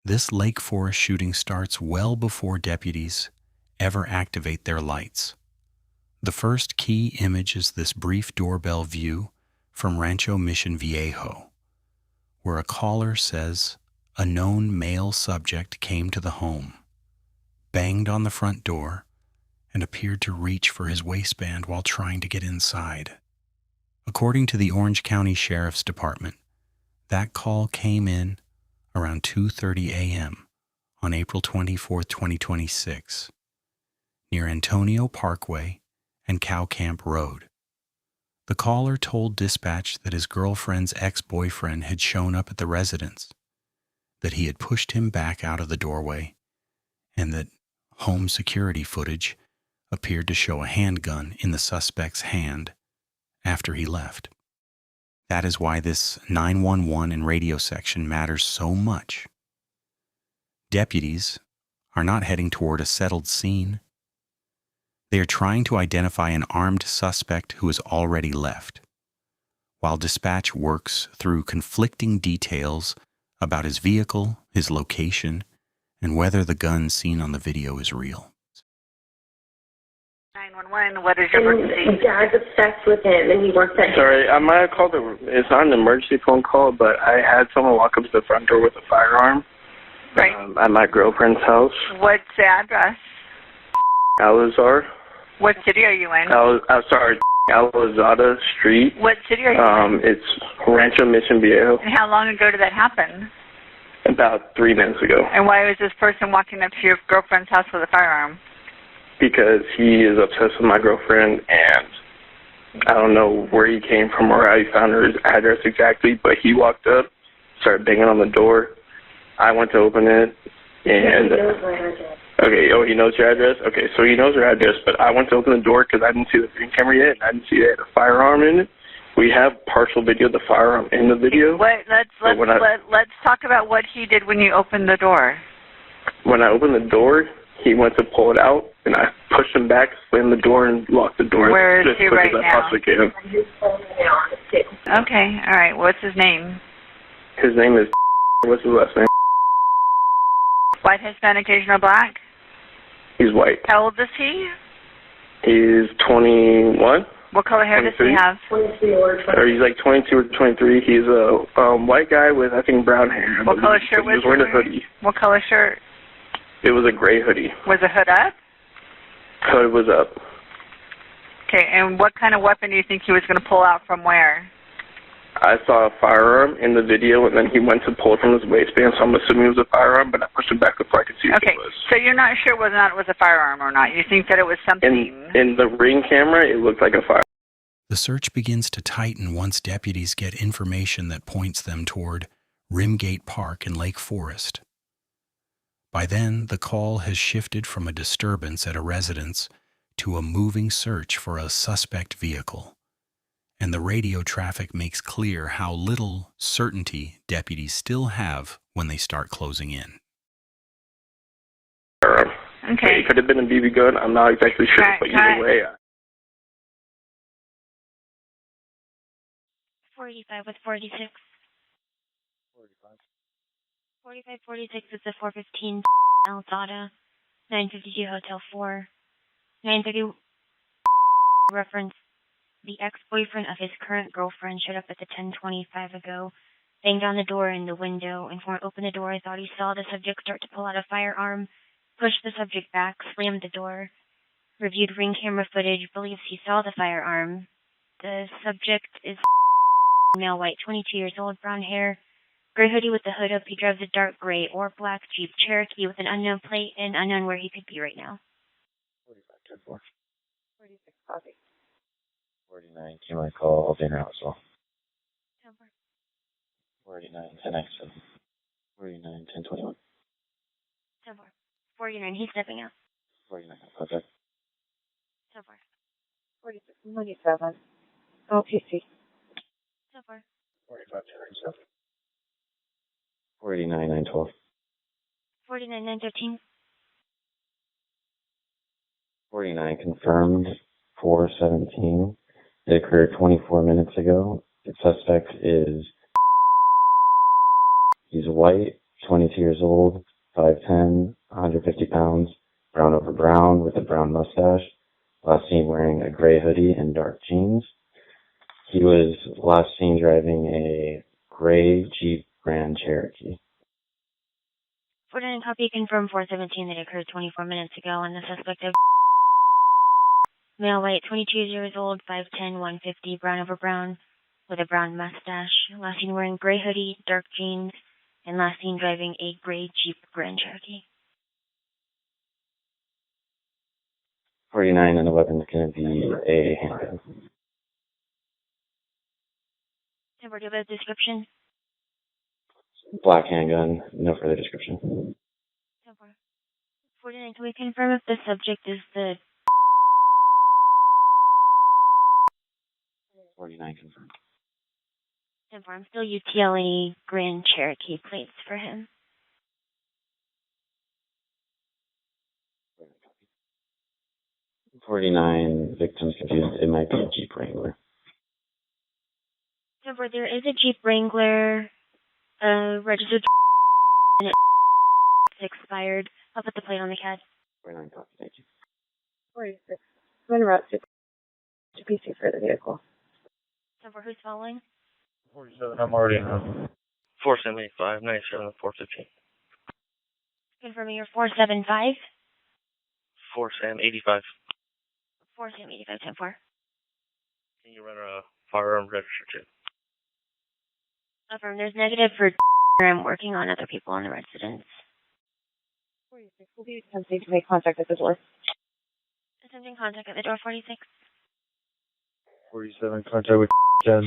This Lake Forest shooting starts well before deputies ever activate their lights. The first key image is this brief doorbell view from Rancho Mission Viejo, where a caller says a known male subject came to the home, banged on the front door, and appeared to reach for his waistband while trying to get inside. According to the Orange County Sheriff's Department, that call came in around 2:30 a.m. on April 24, 2026, near Antonio Parkway and Cow Camp Road. The caller told dispatch that his girlfriend's ex-boyfriend had shown up at the residence, that he had pushed him back out of the doorway, and that home security footage appeared to show a handgun in the suspect's hand after he left. That is why this 911 and radio section matters so much. Deputies are not heading toward a settled scene. They are trying to identify an armed suspect who has already left, while dispatch works through conflicting details about his vehicle, his location, and whether the gun seen on the video is real. 911, what is your emergency? Dad's obsessed with him, and he works at... Sorry, I might have called it's not an emergency phone call, but I had someone walk up to the front door with a firearm. Right. At my girlfriend's house. What's the address? Alazar. What city are you in? Alazada Street. What city are you in? It's Rancho Mission Viejo. And how long ago did that happen? About 3 minutes ago. And why was this person walking up to your girlfriend's house with a firearm? Because he is obsessed with my girlfriend, and I don't know where he came from or how he found her address exactly, but he walked up, started banging on the door. I went to open it, and... He knows my address. Okay, he knows your address? Okay, so he knows her address, but I went to open the door because I didn't see the green camera yet, and I didn't see it had a firearm in it. We have partial video of the firearm in the video. Wait, let's talk about what he did when you opened the door. When I opened the door, he went to pull it out, and I pushed him back, slammed the door, and locked the door. Where is he right now? Okay, all right. What's his name? His name is... What's his last name? White, Hispanic, Asian, or black? He's white. How old is he? He's 21. What color hair 23. does he have? 23 or 23. Or he's like 22 or 23. He's a white guy with, I think, brown hair. What color shirt was he? Was wearing a hoodie. What color shirt? It was a gray hoodie. Was the hood up? Hood was up. Okay, and what kind of weapon do you think he was going to pull out from where? I saw a firearm in the video, and then he went to pull it from his waistband, so I'm assuming it was a firearm, but I pushed him back before I could see what it was. So you're not sure whether or not it was a firearm or not. You think that it was something... In the ring camera, it looked like a firearm. The search begins to tighten once deputies get information that points them toward Rimgate Park in Lake Forest. By then, the call has shifted from a disturbance at a residence to a moving search for a suspect vehicle, and the radio traffic makes clear how little certainty deputies still have when they start closing in. Okay. It could have been a BB gun. I'm not exactly sure, but either way... 45 with 46. 45, 46 is the 415 Alzada, 952 Hotel 4. 930 reference. The ex-boyfriend of his current girlfriend showed up at the 10:25 ago, banged on the door in the window, and when I opened the door I thought he saw the subject start to pull out a firearm, pushed the subject back, slammed the door. Reviewed ring camera footage, believes he saw the firearm. The subject is male, white, 22 years old, brown hair, gray hoodie with the hood up. He drives a dark gray or black Jeep Cherokee with an unknown plate and unknown where he could be right now. 45, 10, 4. 46, copy. 49, came my call, dinner out as well. 49, 10, X7. 49, 10, 21. 10, 4. 49, he's stepping out. 49, contact. 10, 4. 46, 97. OTC. 10, 4. 45, 10, 37. 49, 9, 12. 49, 9, 13. 49, confirmed, 417. It occurred 24 minutes ago. The suspect is, he's white, 22 years old, 5'10", 150 pounds, brown over brown with a brown mustache. Last seen wearing a gray hoodie and dark jeans. He was last seen driving a gray Jeep Grand Cherokee. 49 copy, confirm 417 that occurred 24 minutes ago, and the suspect of male, white, 22 years old, 5'10", 150, brown over brown, with a brown mustache. Last seen wearing gray hoodie, dark jeans, and last seen driving a gray Jeep Grand Cherokee. 49, and the weapon is going to be a handgun. And we're given a description. Black handgun, no further description. 49, can we confirm if the subject is the 49 confirmed. 10-4, I'm still UTLA Grand Cherokee plates for him. 49 victims confused. It might be a Jeep Wrangler. 10-4, there is a Jeep Wrangler registered and it's expired. I'll put the plate on the CAD. 49 copy, thank you. 46. I'm en route to PC for the vehicle. 10-4, who's following? 47, I'm already on. 4785, 97, 415. Confirming your 475. 4785. 485, 10-4. Can you run a firearm register too? Affirm, there's negative for I'm working on other people in the residence. 46. Will be attempting to make contact at the door. Attempting contact at the door, 46. 47, contact with Dad.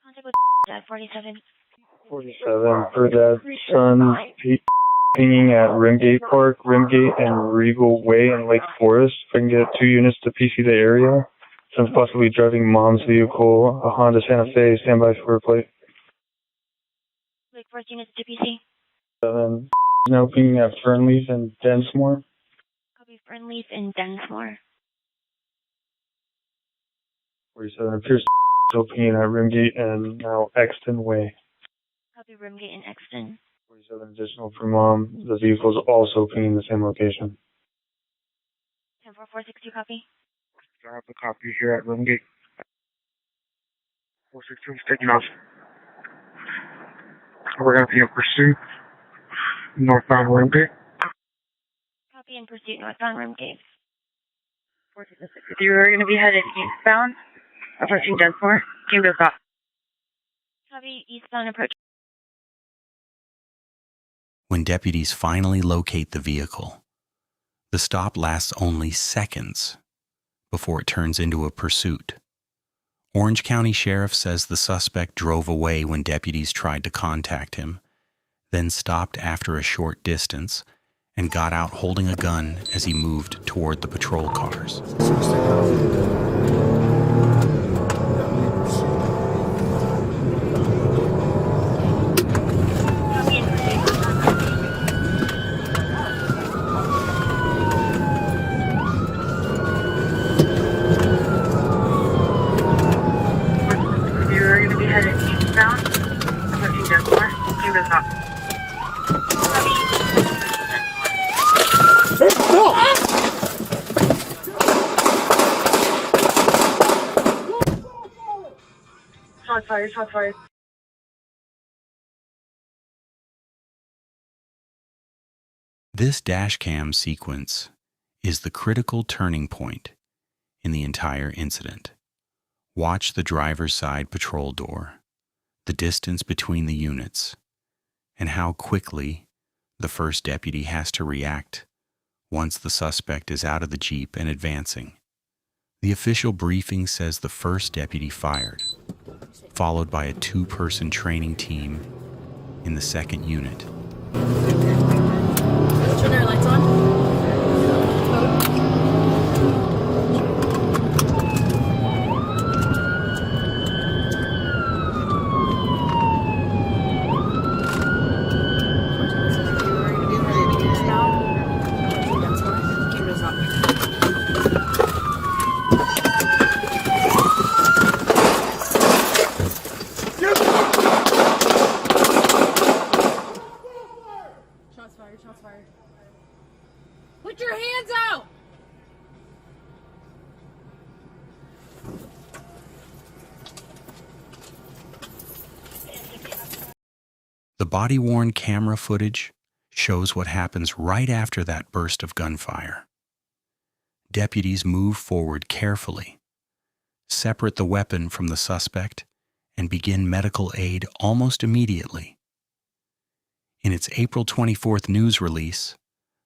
Contact with at 47. 47, for Dad's son, pinging at Rimgate Park, Rimgate, and Regal Way in Lake Forest. If I can get 2 units to PC the area. Son's possibly driving Mom's vehicle, a Honda Santa Fe, standby for a plate. Lake Forest units to PC. 7, now pinging at Fernleaf and Densmore. Copy Fernleaf and Densmore. 47, appears still pinging at Rimgate and now Exton Way. Copy Rimgate and Exton. 47 additional for Mom. The vehicle is also pinging the same location. 10-4, 462, copy. I have a copy here at Rimgate. 462 is taking off. We're going to be in pursuit. Northbound Rimgate. Copy in pursuit northbound Rimgate. 46. You are going to be headed eastbound, approaching Densmore. Can you go stop? Copy eastbound approach. When deputies finally locate the vehicle, the stop lasts only seconds before it turns into a pursuit. Orange County Sheriff says the suspect drove away when deputies tried to contact him, then stopped after a short distance and got out holding a gun as he moved toward the patrol cars. Shots fired. This dashcam sequence is the critical turning point in the entire incident. Watch the driver's side patrol door, the distance between the units, and how quickly the first deputy has to react once the suspect is out of the Jeep and advancing. The official briefing says the first deputy fired, followed by a 2-person training team in the second unit. Turn our lights on. fired, shots fired. Put your hands out! The body-worn camera footage shows what happens right after that burst of gunfire. Deputies move forward carefully, separate the weapon from the suspect, and begin medical aid almost immediately. In its April 24th news release,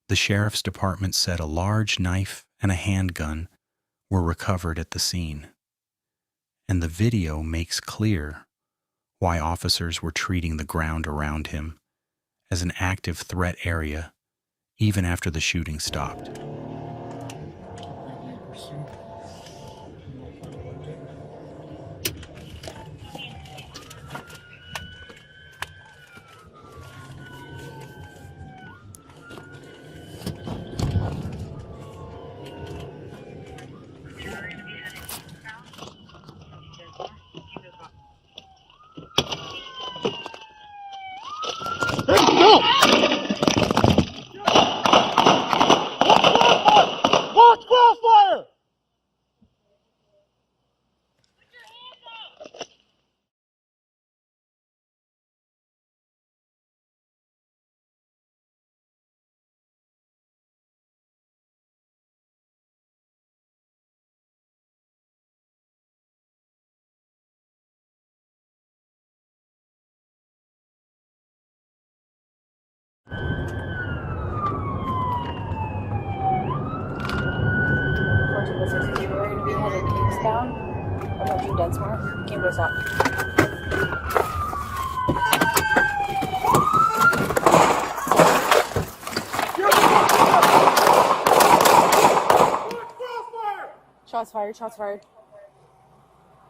the Sheriff's Department said a large knife and a handgun were recovered at the scene. And the video makes clear why officers were treating the ground around him as an active threat area even after the shooting stopped. We were going to be headed eastbound, approaching Densmore. Came to us up. Shots fired, shots fired.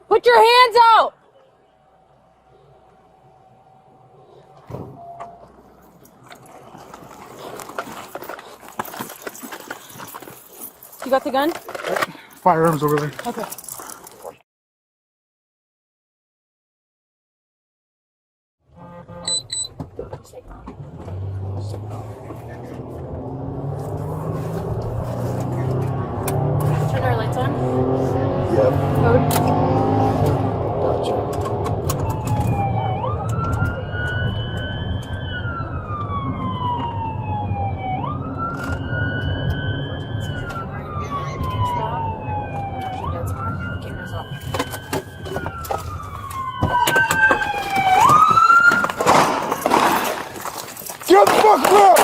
Put your hands out! You got the gun? Firearms over there. Okay. Turn our lights on. Yep. Code. Gotcha. Get the fuck up!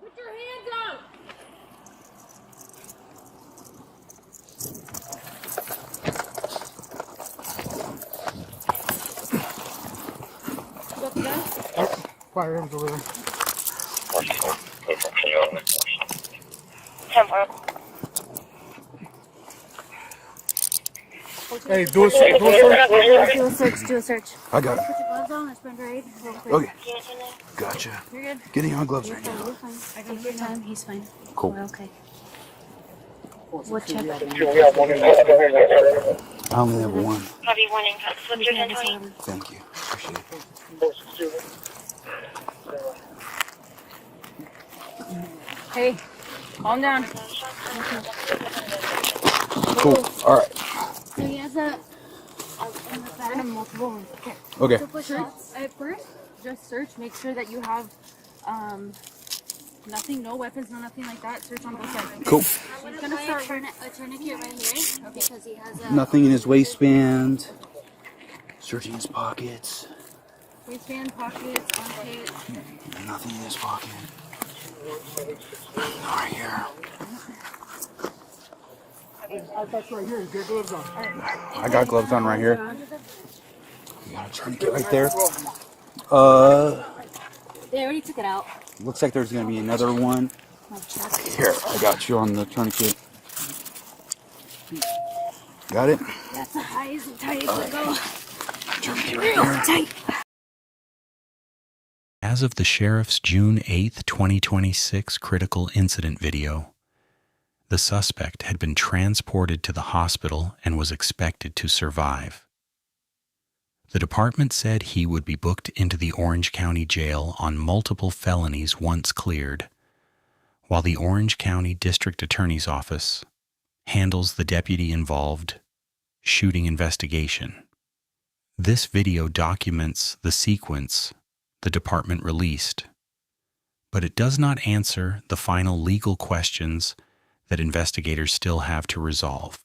Put your hands out! You got the gun? Firearms over there. 10-4. Hey, do a search. Do a search. Do a search, do a search. I got it. Put your gloves on, let's bend raid. Okay. Gotcha. You're good. Getting on gloves You're right fine, now. you're fine. Take your time, he's fine. Cool. We're okay. We'll check. I only have one. Copy, warning. Slip your 10-20. Thank you. Appreciate it. Hey, calm down. Cool. All right. So he has a multiple ones. Okay. Okay. So search, at first, just search. Make sure that you have nothing, no weapons, no nothing like that. Search on both sides. Cool. He's gonna start a tourniquet right here because he has a Nothing in his waistband. Searching his pockets. waistband, pockets, armpit. Nothing in his pocket. Right here. That's right here. You got gloves on. I got gloves on right here. You got a tourniquet right there. They already took it out. Looks like there's gonna be another one. My chest. Here, I got you on the tourniquet. Got it? That's the highest and tightest we go. Tourniquet right here. Tight. As of the sheriff's June 8, 2026 critical incident video, the suspect had been transported to the hospital and was expected to survive. The department said he would be booked into the Orange County Jail on multiple felonies once cleared, while the Orange County District Attorney's Office handles the deputy-involved shooting investigation. This video documents the sequence the department released, but it does not answer the final legal questions that investigators still have to resolve.